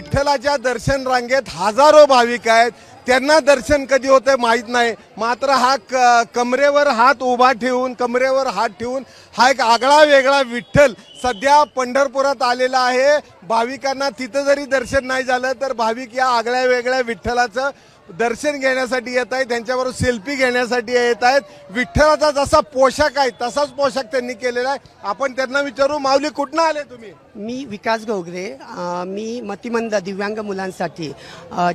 विठ्ठलाच्या दर्शन रांगेत हजारो भाविक आहेत, त्यांना दर्शन कधी होते माहीत नाही। मात्र हा कमरेवर हात उभा ठेवून, कमरेवर हात ठेवून हा एक आगळा वेगळा विठ्ठल सध्या पंढरपुरात आलेला आहे। भाविकांना तिथं जरी दर्शन नाही झालं तर भाविक या आगळ्या वेगळ्या विठ्ठलाचं दर्शन घेण्यासाठी येत आहेत, त्यांच्याबरोबर सेल्फी घेण्यासाठी येत आहेत। विठ्ठलाचा जसा पोशाख आहे तसाच पोशाख त्यांनी केलेला आहे। आपण त्यांना विचारू, माऊली कुठनं आले तुम्ही? मी विकास घोगरे, मी मतिमंद दिव्यांग मुलांसाठी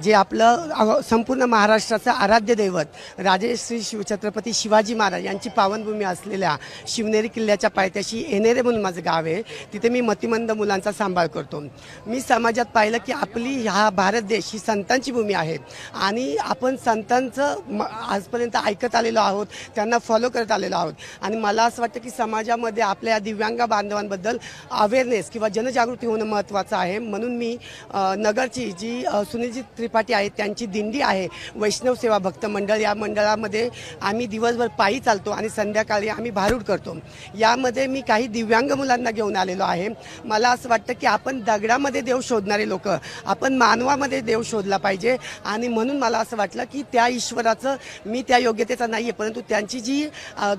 जे आपलं संपूर्ण महाराष्ट्राचं आराध्य दैवत राजश्री छत्रपती शिवाजी महाराज यांची पावनभूमी असलेल्या शिवनेरी किल्ल्याच्या पायथ्याशी येणेरे म्हणून माझं गाव आहे। तिथे मी मतिमंद मुलांचा सांभाळ करतो। मी समाजात पाहिलं की आपली हा भारत देश ही संतांची भूमी आहे आणि आपण संतांचं आजपर्यंत ऐकत आलेलो आहोत, त्यांना फॉलो करत आलेलो आहोत आणि मला असं वाटतं की समाजामध्ये आपल्या दिव्यांग बांधवांबद्दल अवेअरनेस किंवा जनजागृती होणं महत्त्वाचं आहे। म्हणून मी नगरची जी सुनीलजी त्रिपाठी आहेत त्यांची दिंडी आहे वैष्णव सेवा भक्त मंडळ, या मंडळामध्ये आम्ही दिवसभर पायी चालतो आणि संध्याकाळी आम्ही भारूड करतो। यामध्ये मी काही दिव्यांग मुलांना घेऊन आलेलो आहे। मला असं वाटतं की आपण दगडामध्ये देव शोधणारे लोक, आपण मानवामध्ये देव शोधला पाहिजे आणि म्हणून मला असं वाटलं की त्या ईश्वराचं मी त्या योग्यतेचा नाही आहे, परंतु त्यांची जी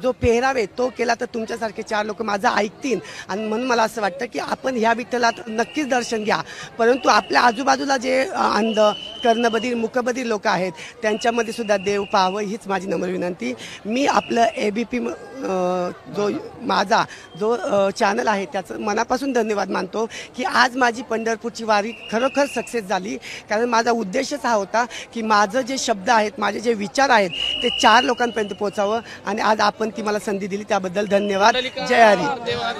जो पेहराव आहे तो केला तर तुमच्यासारखे 4 लोक माझं ऐकतील आणि म्हणून मला असं वाटतं की आपण ह्या विठ्ठलात नक्कीच दर्शन घ्या। परंतु आपल्या आजूबाजूला जे अंध, कर्णबधीर, मुकबधीर लोक आहेत त्यांच्यामध्ये सुद्धा देव पाहावं हीच माझी नम्र विनंती। मी आपलं ABP जो माझा जो चॅनल आहे त्याचं मनापासून धन्यवाद मानतो की आज माझी पंढरपूरची वारी खरोखर सक्सेस झाली, कारण माझा उद्देशच हा होता की माझं जे शब्द आहेत, माझे जे विचार आहेत ते 4 लोकांपर्यंत पोहोचावं आणि आज आपण ती मला संधी दिली त्याबद्दल धन्यवाद। जय हरी।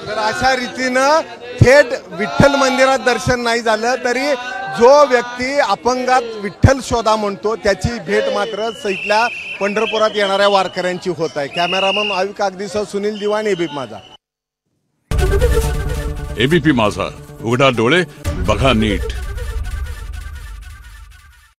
तर अशा रीतीनं थेट विठ्ठल मंदिरात दर्शन नाही झालं तरी जो व्यक्ती अपंगात विठ्ठल शोधा म्हणतो त्याची भेट मात्र सैतल्या पंढरपुरात येणाऱ्या वारकऱ्यांची होत आहे। कॅमेरामन आयुष कागदीसह सुनील दिवाण, ABP माझा। ABP माझा, उघडा डोळे बघा नीट।